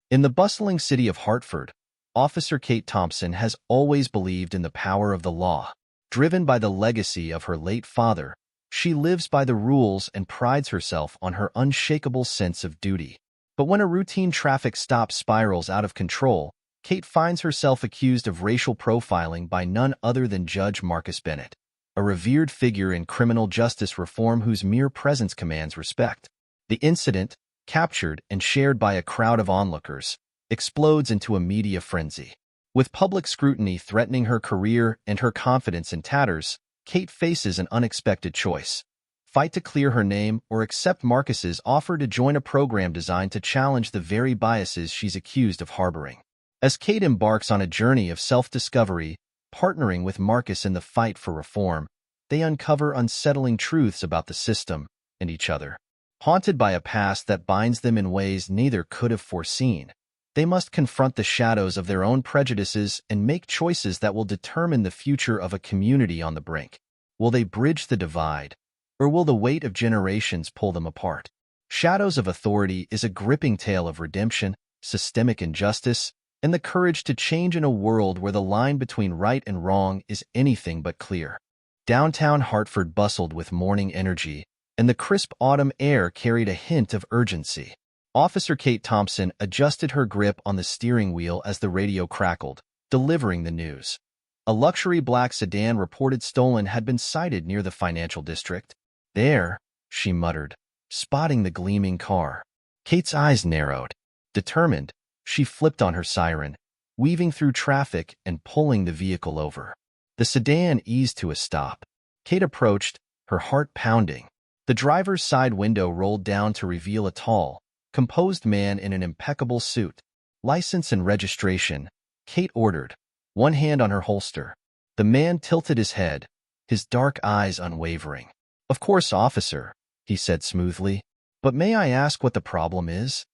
In the bustling city of Hartford, Officer Kate Thompson has always believed in the power of the law. Driven by the legacy of her late father, she lives by the rules and prides herself on her unshakable sense of duty. But when a routine traffic stop spirals out of control, Kate finds herself accused of racial profiling by none other than Judge Marcus Bennett, a revered figure in criminal justice reform whose mere presence commands respect. The incident, captured and shared by a crowd of onlookers, explodes into a media frenzy. With public scrutiny threatening her career and her confidence in tatters, Kate faces an unexpected choice: fight to clear her name or accept Marcus's offer to join a program designed to challenge the very biases she's accused of harboring. As Kate embarks on a journey of self-discovery, partnering with Marcus in the fight for reform, they uncover unsettling truths about the system and each other. Haunted by a past that binds them in ways neither could have foreseen, they must confront the shadows of their own prejudices and make choices that will determine the future of a community on the brink. Will they bridge the divide, or will the weight of generations pull them apart? Shadows of Authority is a gripping tale of redemption, systemic injustice, and the courage to change in a world where the line between right and wrong is anything but clear. Downtown Hartford bustled with morning energy, and the crisp autumn air carried a hint of urgency. Officer Kate Thompson adjusted her grip on the steering wheel as the radio crackled, delivering the news. A luxury black sedan reported stolen had been sighted near the financial district. "There," she muttered, spotting the gleaming car. Kate's eyes narrowed. Determined, she flipped on her siren, weaving through traffic and pulling the vehicle over. The sedan eased to a stop. Kate approached, her heart pounding. The driver's side window rolled down to reveal a tall, composed man in an impeccable suit. "License and registration," Kate ordered, one hand on her holster. The man tilted his head, his dark eyes unwavering. "Of course, officer," he said smoothly. "But may I ask what the problem is?"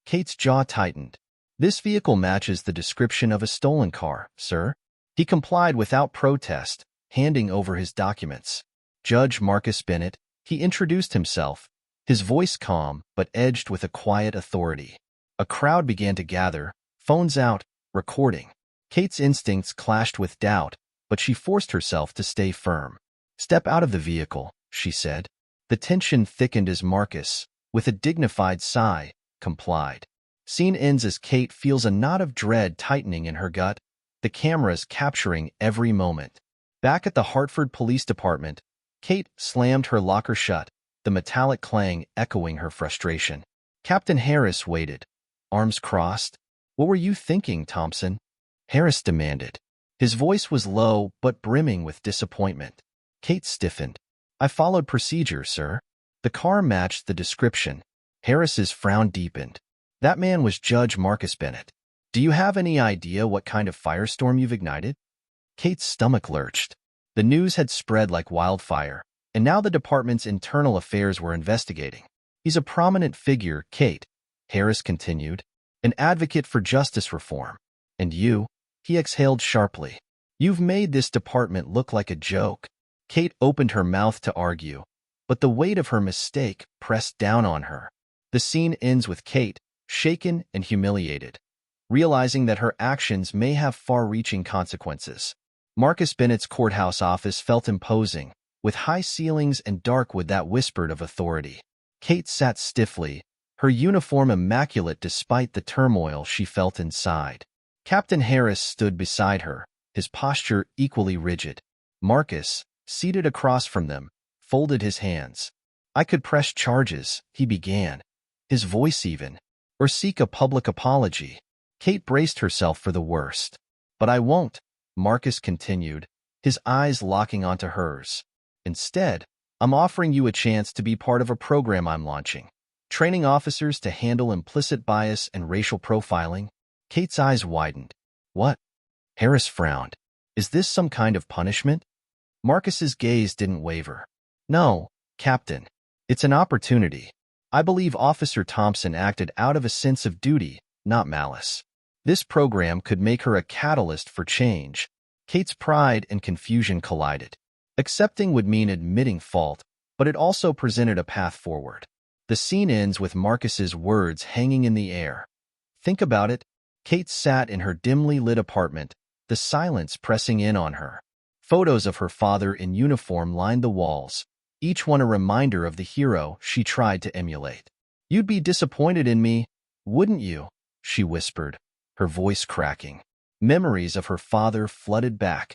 Kate's jaw tightened. "This vehicle matches the description of a stolen car, sir." He complied without protest, handing over his documents. "Judge Marcus Bennett," he introduced himself, his voice calm but edged with a quiet authority. A crowd began to gather, phones out, recording. Kate's instincts clashed with doubt, but she forced herself to stay firm. "Step out of the vehicle," she said. The tension thickened as Marcus, with a dignified sigh, complied. Scene ends as Kate feels a knot of dread tightening in her gut, the cameras capturing every moment. Back at the Hartford Police Department, Kate slammed her locker shut, the metallic clang echoing her frustration. Captain Harris waited, arms crossed. "What were you thinking, Thompson?" Harris demanded. His voice was low but brimming with disappointment. Kate stiffened. "I followed procedure, sir." The car matched the description. Harris's frown deepened. "That man was Judge Marcus Bennett. Do you have any idea what kind of firestorm you've ignited?" Kate's stomach lurched. The news had spread like wildfire, and now the department's internal affairs were investigating. "He's a prominent figure, Kate," Harris continued, "an advocate for justice reform. And you," he exhaled sharply, "you've made this department look like a joke." Kate opened her mouth to argue, but the weight of her mistake pressed down on her. The scene ends with Kate, shaken and humiliated, realizing that her actions may have far-reaching consequences. Marcus Bennett's courthouse office felt imposing, with high ceilings and dark wood that whispered of authority. Kate sat stiffly, her uniform immaculate despite the turmoil she felt inside. Captain Harris stood beside her, his posture equally rigid. Marcus, seated across from them, folded his hands. "I could press charges," he began, his voice even, "or seek a public apology." Kate braced herself for the worst. "But I won't," Marcus continued, his eyes locking onto hers. "Instead, I'm offering you a chance to be part of a program I'm launching, training officers to handle implicit bias and racial profiling." Kate's eyes widened. "What?" Harris frowned. "Is this some kind of punishment?" Marcus's gaze didn't waver. "No, Captain. It's an opportunity. I believe Officer Thompson acted out of a sense of duty, not malice. This program could make her a catalyst for change." Kate's pride and confusion collided. Accepting would mean admitting fault, but it also presented a path forward. The scene ends with Marcus's words hanging in the air. Think about it. Kate sat in her dimly lit apartment, the silence pressing in on her. Photos of her father in uniform lined the walls, each one a reminder of the hero she tried to emulate. "You'd be disappointed in me, wouldn't you?" she whispered, her voice cracking. Memories of her father flooded back.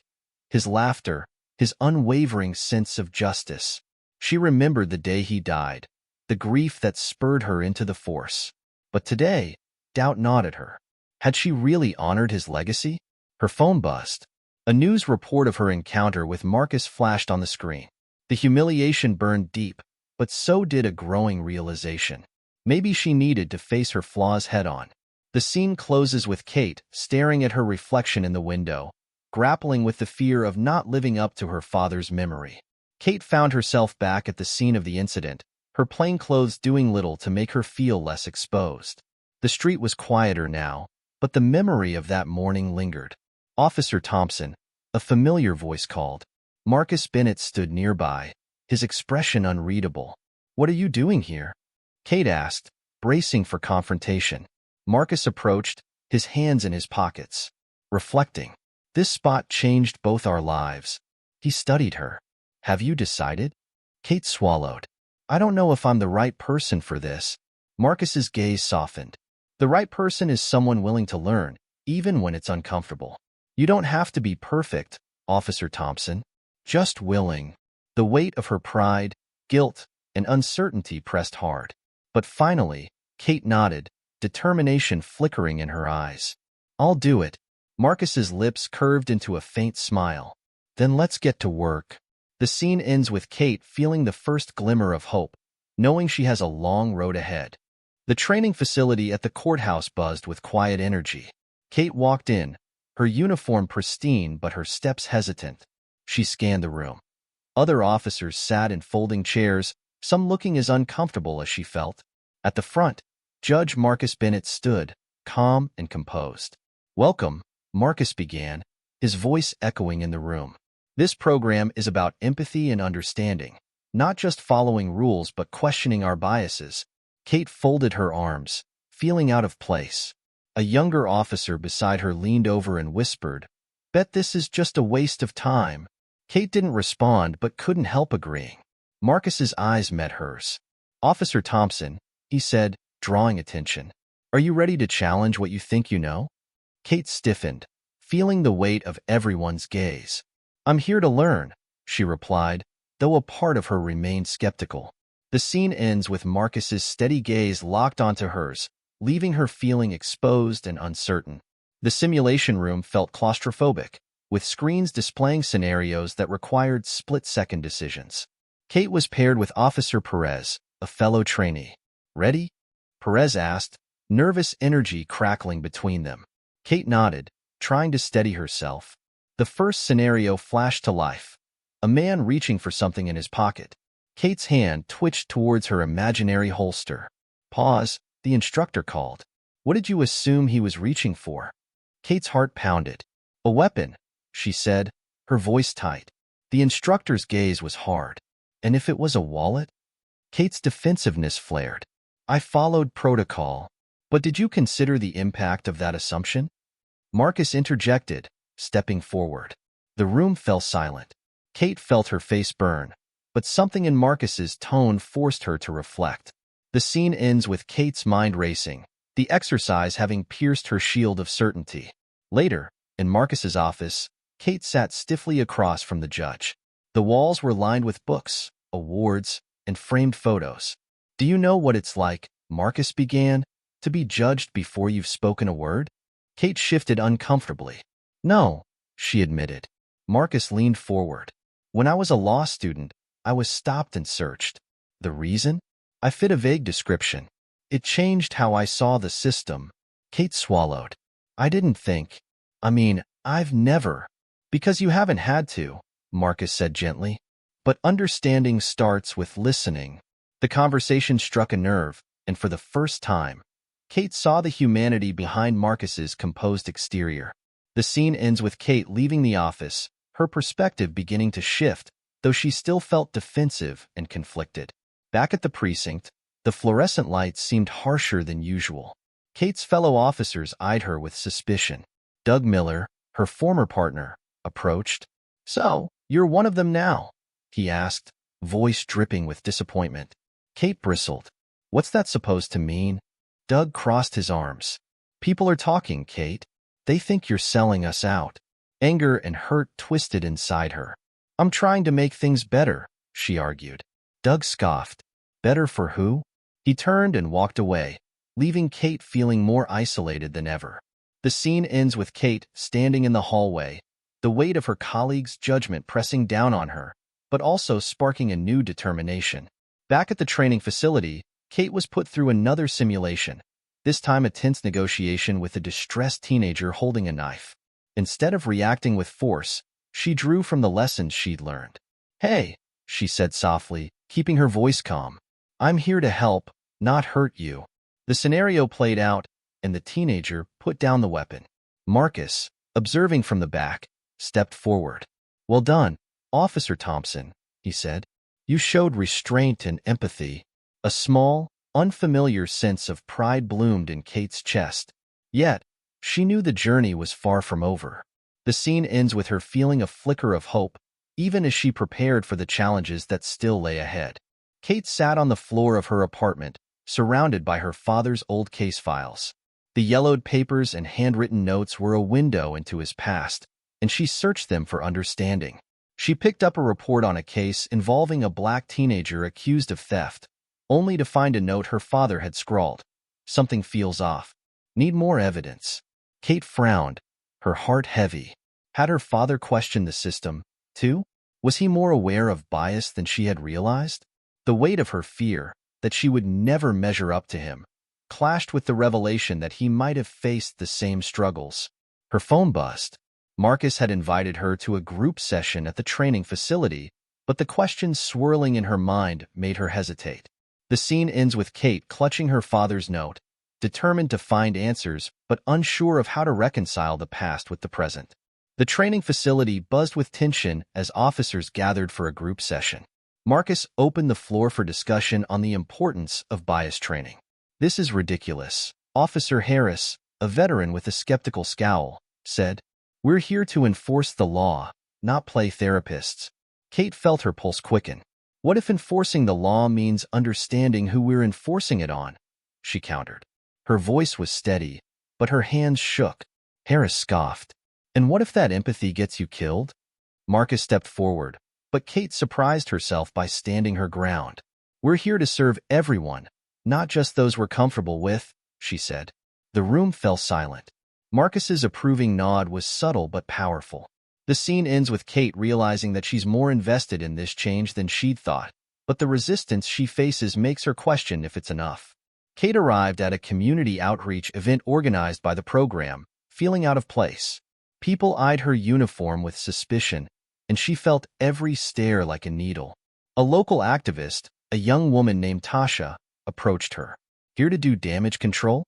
His laughter, his unwavering sense of justice. She remembered the day he died, the grief that spurred her into the force. But today, doubt gnawed at her. Had she really honored his legacy? Her phone buzzed. A news report of her encounter with Marcus flashed on the screen. The humiliation burned deep, but so did a growing realization. Maybe she needed to face her flaws head-on. The scene closes with Kate staring at her reflection in the window, grappling with the fear of not living up to her father's memory. Kate found herself back at the scene of the incident, her plainclothes doing little to make her feel less exposed. The street was quieter now, but the memory of that morning lingered. "Officer Thompson," a familiar voice called. Marcus Bennett stood nearby, his expression unreadable. "What are you doing here?" Kate asked, bracing for confrontation. Marcus approached, his hands in his pockets. Reflecting. "This spot changed both our lives." He studied her. "Have you decided?" Kate swallowed. "I don't know if I'm the right person for this." Marcus's gaze softened. "The right person is someone willing to learn, even when it's uncomfortable. You don't have to be perfect, Officer Thompson. Just willing." The weight of her pride, guilt, and uncertainty pressed hard. But finally, Kate nodded, determination flickering in her eyes. "I'll do it." Marcus's lips curved into a faint smile. "Then let's get to work." The scene ends with Kate feeling the first glimmer of hope, knowing she has a long road ahead. The training facility at the courthouse buzzed with quiet energy. Kate walked in, her uniform pristine but her steps hesitant. She scanned the room. Other officers sat in folding chairs, some looking as uncomfortable as she felt. At the front, Judge Marcus Bennett stood, calm and composed. "Welcome," Marcus began, his voice echoing in the room. "This program is about empathy and understanding, not just following rules but questioning our biases." Kate folded her arms, feeling out of place. A younger officer beside her leaned over and whispered, "Bet this is just a waste of time." Kate didn't respond but couldn't help agreeing. Marcus's eyes met hers. "Officer Thompson," he said, drawing attention, "are you ready to challenge what you think you know?" Kate stiffened, feeling the weight of everyone's gaze. "I'm here to learn," she replied, though a part of her remained skeptical. The scene ends with Marcus's steady gaze locked onto hers, leaving her feeling exposed and uncertain. The simulation room felt claustrophobic, with screens displaying scenarios that required split-second decisions. Kate was paired with Officer Perez, a fellow trainee. "Ready?" Perez asked, nervous energy crackling between them. Kate nodded, trying to steady herself. The first scenario flashed to life, a man reaching for something in his pocket. Kate's hand twitched towards her imaginary holster. "Pause," the instructor called. "What did you assume he was reaching for?" Kate's heart pounded. "A weapon," she said, her voice tight. The instructor's gaze was hard. "And if it was a wallet?" Kate's defensiveness flared. "I followed protocol. But did you consider the impact of that assumption?" Marcus interjected, stepping forward. The room fell silent. Kate felt her face burn, but something in Marcus's tone forced her to reflect. The scene ends with Kate's mind racing, the exercise having pierced her shield of certainty. Later, in Marcus's office, Kate sat stiffly across from the judge. The walls were lined with books, awards, and framed photos. "Do you know what it's like," Marcus began, "to be judged before you've spoken a word?" Kate shifted uncomfortably. "No," she admitted. Marcus leaned forward. "When I was a law student, I was stopped and searched. The reason? I fit a vague description. It changed how I saw the system." Kate swallowed. "I didn't think. I've never." "Because you haven't had to," Marcus said gently. "But understanding starts with listening." The conversation struck a nerve, and for the first time, Kate saw the humanity behind Marcus's composed exterior. The scene ends with Kate leaving the office, her perspective beginning to shift, though she still felt defensive and conflicted. Back at the precinct, the fluorescent lights seemed harsher than usual. Kate's fellow officers eyed her with suspicion. Doug Miller, her former partner, approached. "So, you're one of them now?" he asked, voice dripping with disappointment. Kate bristled. "What's that supposed to mean?" Doug crossed his arms. "People are talking, Kate. They think you're selling us out." Anger and hurt twisted inside her. "I'm trying to make things better," she argued. Doug scoffed. "Better for who?" He turned and walked away, leaving Kate feeling more isolated than ever. The scene ends with Kate standing in the hallway, the weight of her colleagues' judgment pressing down on her, but also sparking a new determination. Back at the training facility, Kate was put through another simulation, this time a tense negotiation with a distressed teenager holding a knife. Instead of reacting with force, she drew from the lessons she'd learned. "Hey," she said softly, keeping her voice calm. "I'm here to help, not hurt you." The scenario played out, and the teenager put down the weapon. Marcus, observing from the back, stepped forward. "Well done, Officer Thompson," he said. "You showed restraint and empathy." A small, unfamiliar sense of pride bloomed in Kate's chest. Yet, she knew the journey was far from over. The scene ends with her feeling a flicker of hope, even as she prepared for the challenges that still lay ahead. Kate sat on the floor of her apartment, surrounded by her father's old case files. The yellowed papers and handwritten notes were a window into his past, and she searched them for understanding. She picked up a report on a case involving a black teenager accused of theft, only to find a note her father had scrawled. "Something feels off. Need more evidence." Kate frowned, her heart heavy. Had her father questioned the system, too? Was he more aware of bias than she had realized? The weight of her fear, that she would never measure up to him, clashed with the revelation that he might have faced the same struggles. Her phone buzzed. Marcus had invited her to a group session at the training facility, but the questions swirling in her mind made her hesitate. The scene ends with Kate clutching her father's note, determined to find answers but unsure of how to reconcile the past with the present. The training facility buzzed with tension as officers gathered for a group session. Marcus opened the floor for discussion on the importance of bias training. "This is ridiculous," Officer Harris, a veteran with a skeptical scowl, said. "We're here to enforce the law, not play therapists." Kate felt her pulse quicken. What if enforcing the law means understanding who we're enforcing it on? She countered. Her voice was steady, but her hands shook. Harris scoffed. "And what if that empathy gets you killed?" Marcus stepped forward, but Kate surprised herself by standing her ground. "We're here to serve everyone, not just those we're comfortable with," she said. The room fell silent. Marcus's approving nod was subtle but powerful. The scene ends with Kate realizing that she's more invested in this change than she'd thought, but the resistance she faces makes her question if it's enough. Kate arrived at a community outreach event organized by the program, feeling out of place. People eyed her uniform with suspicion, and she felt every stare like a needle. A local activist, a young woman named Tasha, approached her. "Here to do damage control?"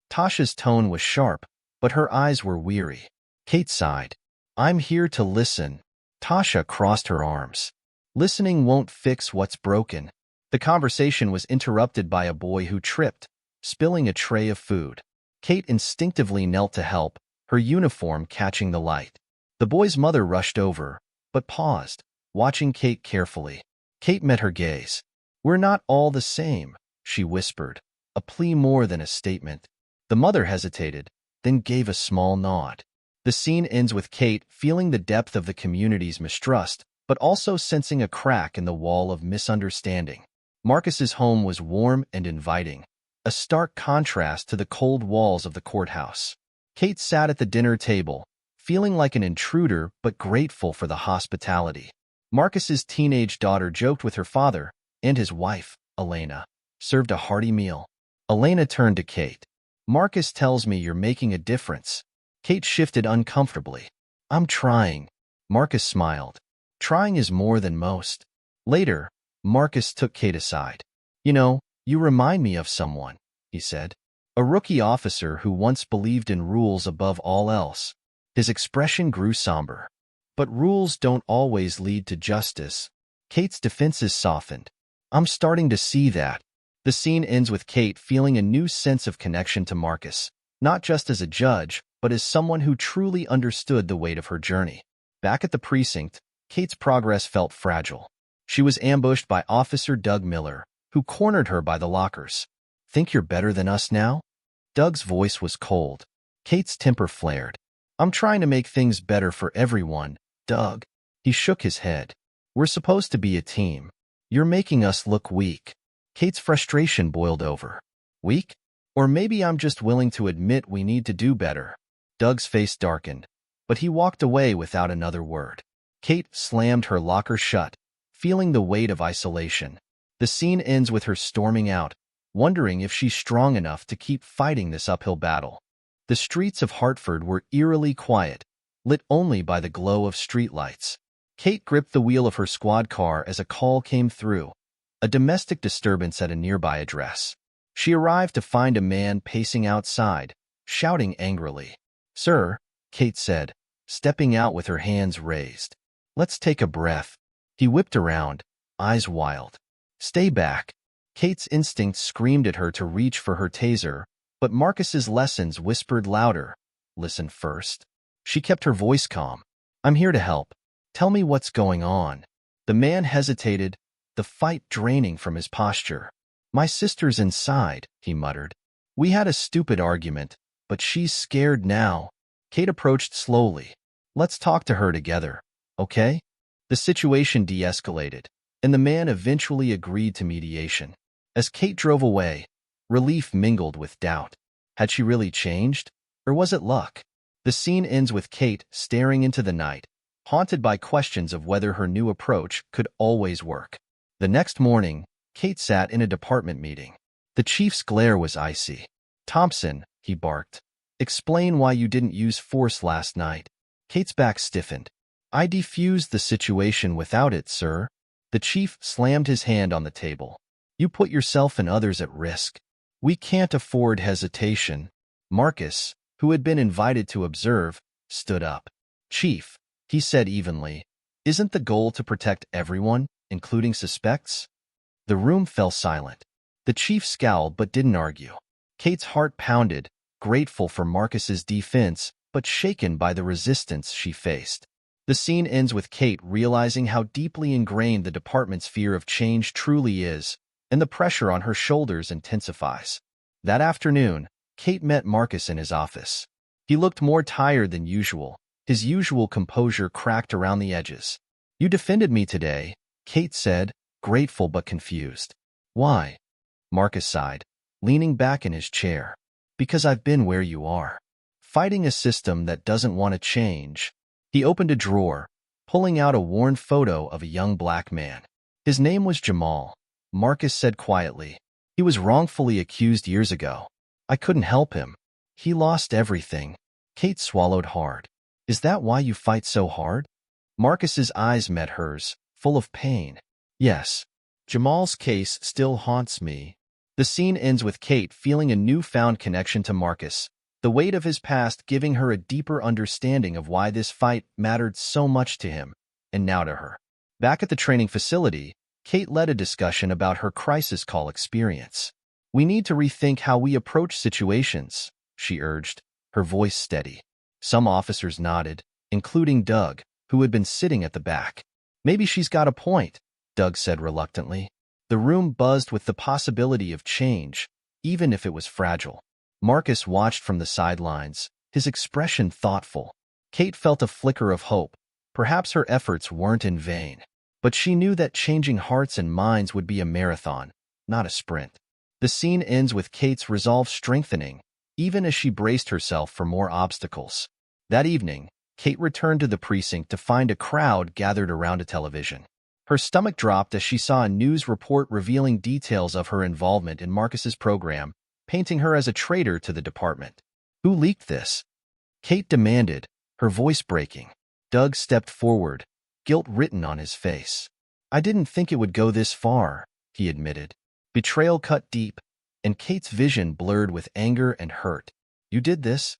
Tasha's tone was sharp, but her eyes were weary. Kate sighed. "I'm here to listen." Tasha crossed her arms. "Listening won't fix what's broken." The conversation was interrupted by a boy who tripped, spilling a tray of food. Kate instinctively knelt to help, her uniform catching the light. The boy's mother rushed over, but paused, watching Kate carefully. Kate met her gaze. "We're not all the same," she whispered, a plea more than a statement. The mother hesitated, then gave a small nod. The scene ends with Kate feeling the depth of the community's mistrust, but also sensing a crack in the wall of misunderstanding. Marcus's home was warm and inviting, a stark contrast to the cold walls of the courthouse. Kate sat at the dinner table, feeling like an intruder but grateful for the hospitality. Marcus's teenage daughter joked with her father, and his wife, Elena, served a hearty meal. Elena turned to Kate. "Marcus tells me you're making a difference." Kate shifted uncomfortably. "I'm trying." Marcus smiled. "Trying is more than most." Later, Marcus took Kate aside. "You know, you remind me of someone," he said. "A rookie officer who once believed in rules above all else." His expression grew somber. "But rules don't always lead to justice." Kate's defenses softened. "I'm starting to see that." The The scene ends with Kate feeling a new sense of connection to Marcus, not just as a judge, but as someone who truly understood the weight of her journey. Back at the precinct, Kate's progress felt fragile. She was ambushed by Officer Doug Miller, who cornered her by the lockers. "Think you're better than us now?" Doug's voice was cold. Kate's temper flared. "I'm trying to make things better for everyone, Doug." He shook his head. "We're supposed to be a team. You're making us look weak." Kate's frustration boiled over. "Weak? Or maybe I'm just willing to admit we need to do better." Doug's face darkened, but he walked away without another word. Kate slammed her locker shut, feeling the weight of isolation. The scene ends with her storming out, wondering if she's strong enough to keep fighting this uphill battle. The streets of Hartford were eerily quiet, lit only by the glow of streetlights. Kate gripped the wheel of her squad car as a call came through, a domestic disturbance at a nearby address. She arrived to find a man pacing outside, shouting angrily. "Sir," Kate said, stepping out with her hands raised. "Let's take a breath." He whipped around, eyes wild. "Stay back." Kate's instincts screamed at her to reach for her taser, but Marcus's lessons whispered louder. "Listen first." She kept her voice calm. "I'm here to help. Tell me what's going on." The man hesitated, the fight draining from his posture. "My sister's inside," he muttered. "We had a stupid argument, but she's scared now." Kate approached slowly. "Let's talk to her together, okay?" The situation de-escalated, and the man eventually agreed to mediation. As Kate drove away, relief mingled with doubt. Had she really changed, or was it luck? The scene ends with Kate staring into the night, haunted by questions of whether her new approach could always work. The next morning, Kate sat in a department meeting. The chief's glare was icy. "Thompson," he barked, "explain why you didn't use force last night." Kate's back stiffened. "I defused the situation without it, sir." The chief slammed his hand on the table. "You put yourself and others at risk. We can't afford hesitation." Marcus, who had been invited to observe, stood up. "Chief," he said evenly, "isn't the goal to protect everyone, including suspects?" The room fell silent. The chief scowled but didn't argue. Kate's heart pounded, grateful for Marcus's defense, but shaken by the resistance she faced. The scene ends with Kate realizing how deeply ingrained the department's fear of change truly is, and the pressure on her shoulders intensifies. That afternoon, Kate met Marcus in his office. He looked more tired than usual, his usual composure cracked around the edges. "You defended me today," Kate said, grateful but confused. "Why?" Marcus sighed, leaning back in his chair. "Because I've been where you are. Fighting a system that doesn't want to change." He opened a drawer, pulling out a worn photo of a young black man. "His name was Jamal," Marcus said quietly. "He was wrongfully accused years ago. I couldn't help him. He lost everything." Kate swallowed hard. "Is that why you fight so hard?" Marcus's eyes met hers, full of pain. "Yes. Jamal's case still haunts me." The scene ends with Kate feeling a newfound connection to Marcus, the weight of his past giving her a deeper understanding of why this fight mattered so much to him, and now to her. Back at the training facility, Kate led a discussion about her crisis call experience. "We need to rethink how we approach situations," she urged, her voice steady. Some officers nodded, including Doug, who had been sitting at the back. "Maybe she's got a point," Doug said reluctantly. The room buzzed with the possibility of change, even if it was fragile. Marcus watched from the sidelines, his expression thoughtful. Kate felt a flicker of hope. Perhaps her efforts weren't in vain. But she knew that changing hearts and minds would be a marathon, not a sprint. The scene ends with Kate's resolve strengthening, even as she braced herself for more obstacles. That evening, Kate returned to the precinct to find a crowd gathered around a television. Her stomach dropped as she saw a news report revealing details of her involvement in Marcus's program, painting her as a traitor to the department. "Who leaked this?" Kate demanded, her voice breaking. Doug stepped forward, guilt written on his face. "I didn't think it would go this far," he admitted. Betrayal cut deep, and Kate's vision blurred with anger and hurt. "You did this?"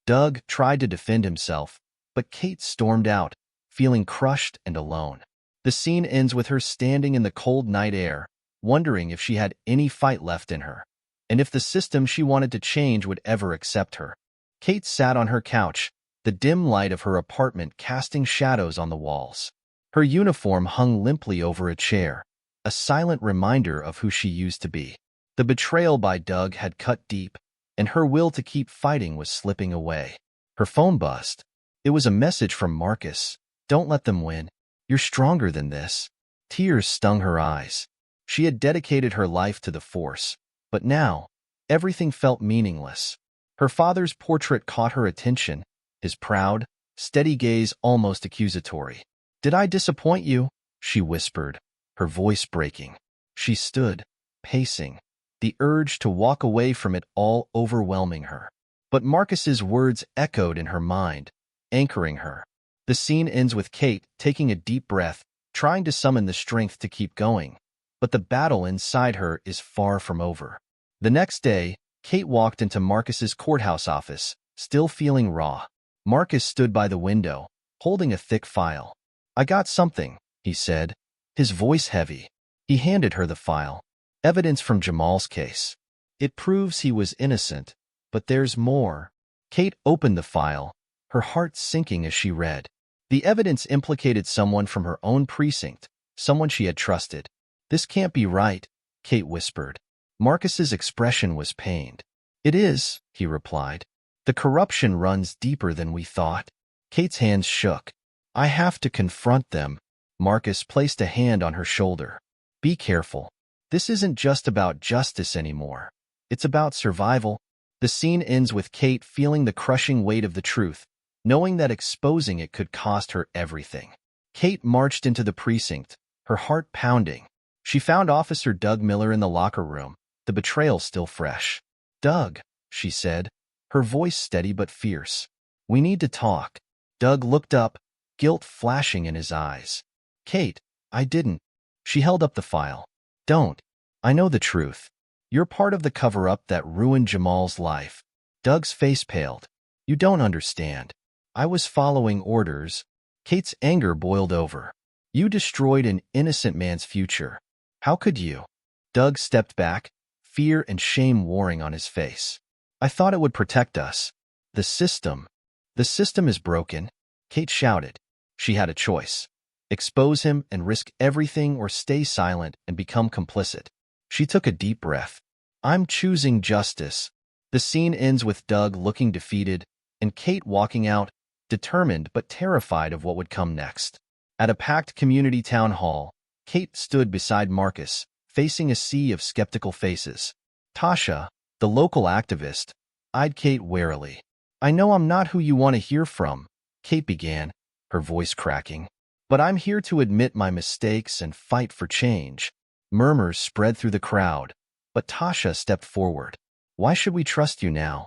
Doug tried to defend himself, but Kate stormed out, feeling crushed and alone. The scene ends with her standing in the cold night air, wondering if she had any fight left in her, and if the system she wanted to change would ever accept her. Kate sat on her couch, the dim light of her apartment casting shadows on the walls. Her uniform hung limply over a chair, a silent reminder of who she used to be. The betrayal by Doug had cut deep, and her will to keep fighting was slipping away. Her phone buzzed. It was a message from Marcus. "Don't let them win. You're stronger than this." Tears stung her eyes. She had dedicated her life to the Force, but now, everything felt meaningless. Her father's portrait caught her attention, his proud, steady gaze almost accusatory. "Did I disappoint you?" she whispered, her voice breaking. She stood, pacing, the urge to walk away from it all overwhelming her. But Marcus's words echoed in her mind, anchoring her. The scene ends with Kate taking a deep breath, trying to summon the strength to keep going. But the battle inside her is far from over. The next day, Kate walked into Marcus's courthouse office, still feeling raw. Marcus stood by the window, holding a thick file. "I got something," he said, his voice heavy. He handed her the file. "Evidence from Jamal's case. It proves he was innocent, but there's more." Kate opened the file, her heart sinking as she read. The evidence implicated someone from her own precinct, someone she had trusted. "This can't be right," Kate whispered. Marcus's expression was pained. "It is," he replied. "The corruption runs deeper than we thought." Kate's hands shook. "I have to confront them." Marcus placed a hand on her shoulder. "Be careful. This isn't just about justice anymore. It's about survival." The scene ends with Kate feeling the crushing weight of the truth, knowing that exposing it could cost her everything. Kate marched into the precinct, her heart pounding. She found Officer Doug Miller in the locker room, the betrayal still fresh. "Doug," she said, her voice steady but fierce. "We need to talk." Doug looked up, guilt flashing in his eyes. "Kate, I didn't." She held up the file. "Don't. I know the truth. You're part of the cover-up that ruined Jamal's life." Doug's face paled. "You don't understand. I was following orders." Kate's anger boiled over. "You destroyed an innocent man's future. How could you?" Doug stepped back, fear and shame warring on his face. "I thought it would protect us. The system is broken." Kate shouted. She had a choice. Expose him and risk everything, or stay silent and become complicit. She took a deep breath. "I'm choosing justice." The scene ends with Doug looking defeated and Kate walking out, determined but terrified of what would come next. At a packed community town hall, Kate stood beside Marcus, facing a sea of skeptical faces. Tasha, the local activist, eyed Kate warily. "I know I'm not who you want to hear from," Kate began, her voice cracking. "But I'm here to admit my mistakes and fight for change." Murmurs spread through the crowd, but Tasha stepped forward. "Why should we trust you now?"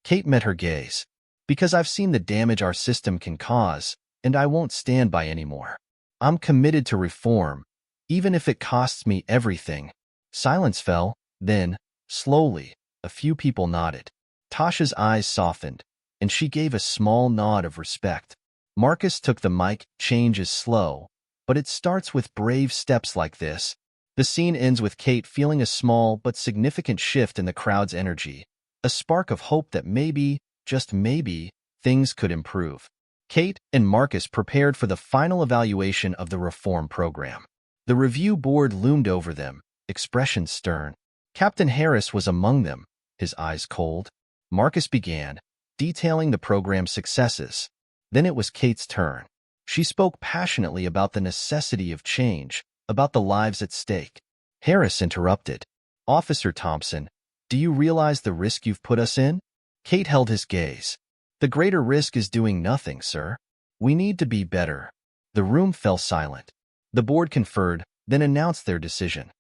Kate met her gaze. "Because I've seen the damage our system can cause, and I won't stand by anymore. I'm committed to reform, even if it costs me everything." Silence fell, then, slowly, a few people nodded. Tasha's eyes softened, and she gave a small nod of respect. Marcus took the mic. "Change is slow, but it starts with brave steps like this." The scene ends with Kate feeling a small but significant shift in the crowd's energy, a spark of hope that maybe, just maybe, things could improve. Kate and Marcus prepared for the final evaluation of the reform program. The review board loomed over them, expression stern. Captain Harris was among them, his eyes cold. Marcus began, detailing the program's successes. Then it was Kate's turn. She spoke passionately about the necessity of change, about the lives at stake. Harris interrupted. "Officer Thompson, do you realize the risk you've put us in?" Kate held his gaze. "The greater risk is doing nothing, sir. We need to be better." The room fell silent. The board conferred, then announced their decision.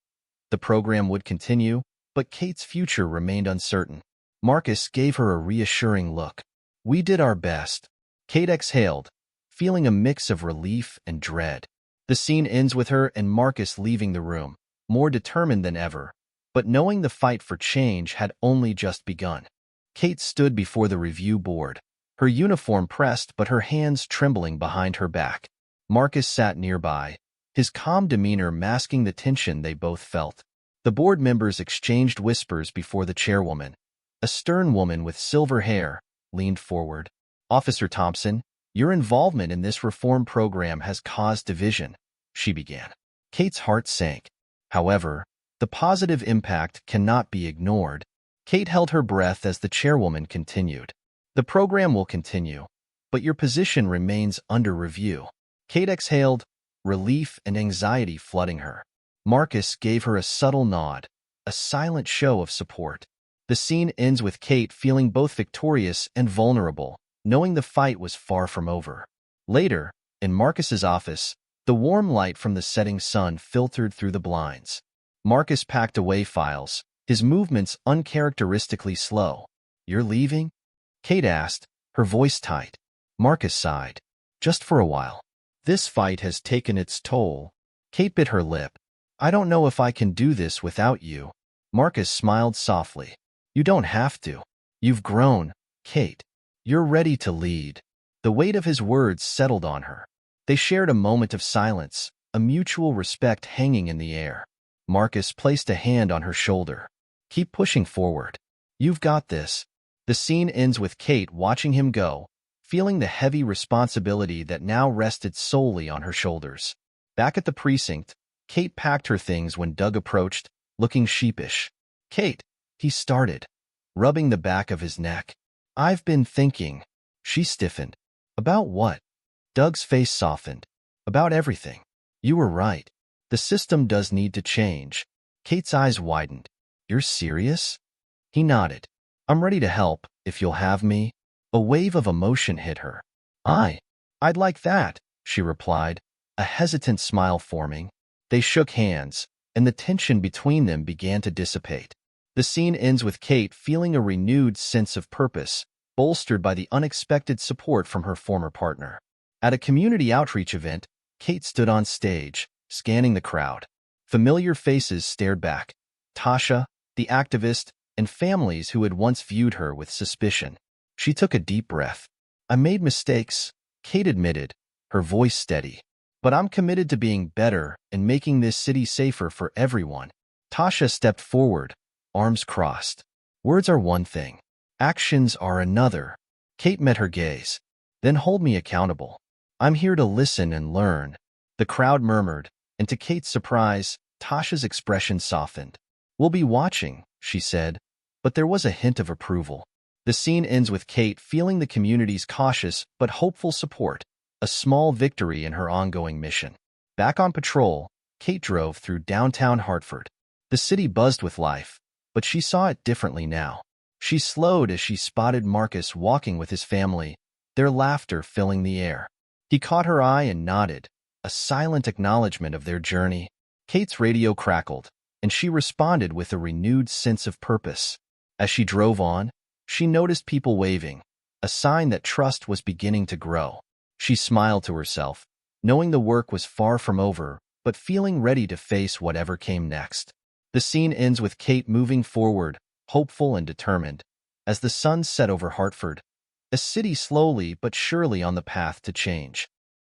The program would continue, but Kate's future remained uncertain. Marcus gave her a reassuring look. "We did our best." Kate exhaled, feeling a mix of relief and dread. The scene ends with her and Marcus leaving the room, more determined than ever, but knowing the fight for change had only just begun. Kate stood before the review board, her uniform pressed but her hands trembling behind her back. Marcus sat nearby, his calm demeanor masking the tension they both felt. The board members exchanged whispers before the chairwoman. A stern woman with silver hair leaned forward. "Officer Thompson, your involvement in this reform program has caused division," she began. Kate's heart sank. However, the positive impact cannot be ignored. Kate held her breath as the chairwoman continued. "The program will continue, but your position remains under review." Kate exhaled, relief and anxiety flooding her. Marcus gave her a subtle nod, a silent show of support. The scene ends with Kate feeling both victorious and vulnerable, knowing the fight was far from over. Later, in Marcus's office, the warm light from the setting sun filtered through the blinds. Marcus packed away files, his movements uncharacteristically slow. "You're leaving?" Kate asked, her voice tight. Marcus sighed. "Just for a while. This fight has taken its toll." Kate bit her lip. "I don't know if I can do this without you." Marcus smiled softly. "You don't have to. You've grown, Kate. You're ready to lead." The weight of his words settled on her. They shared a moment of silence, a mutual respect hanging in the air. Marcus placed a hand on her shoulder. "Keep pushing forward. You've got this." The scene ends with Kate watching him go, feeling the heavy responsibility that now rested solely on her shoulders. Back at the precinct, Kate packed her things when Doug approached, looking sheepish. "Kate," he started, rubbing the back of his neck. "I've been thinking." She stiffened. "About what?" Doug's face softened. "About everything. You were right. The system does need to change." Kate's eyes widened. "You're serious?" He nodded. "I'm ready to help, if you'll have me." A wave of emotion hit her. I'd like that," she replied, a hesitant smile forming. They shook hands, and the tension between them began to dissipate. The scene ends with Kate feeling a renewed sense of purpose, bolstered by the unexpected support from her former partner. At a community outreach event, Kate stood on stage, scanning the crowd. Familiar faces stared back. Tasha, the activist, and families who had once viewed her with suspicion. She took a deep breath. "I made mistakes," Kate admitted, her voice steady. "But I'm committed to being better and making this city safer for everyone." Tasha stepped forward, arms crossed. "Words are one thing. Actions are another." Kate met her gaze. "Then hold me accountable. I'm here to listen and learn." The crowd murmured, and to Kate's surprise, Tasha's expression softened. "We'll be watching," she said, but there was a hint of approval. The scene ends with Kate feeling the community's cautious but hopeful support, a small victory in her ongoing mission. Back on patrol, Kate drove through downtown Hartford. The city buzzed with life, but she saw it differently now. She slowed as she spotted Marcus walking with his family, their laughter filling the air. He caught her eye and nodded, a silent acknowledgement of their journey. Kate's radio crackled, and she responded with a renewed sense of purpose. As she drove on, she noticed people waving, a sign that trust was beginning to grow. She smiled to herself, knowing the work was far from over, but feeling ready to face whatever came next. The scene ends with Kate moving forward, hopeful and determined, as the sun set over Hartford, a city slowly but surely on the path to change.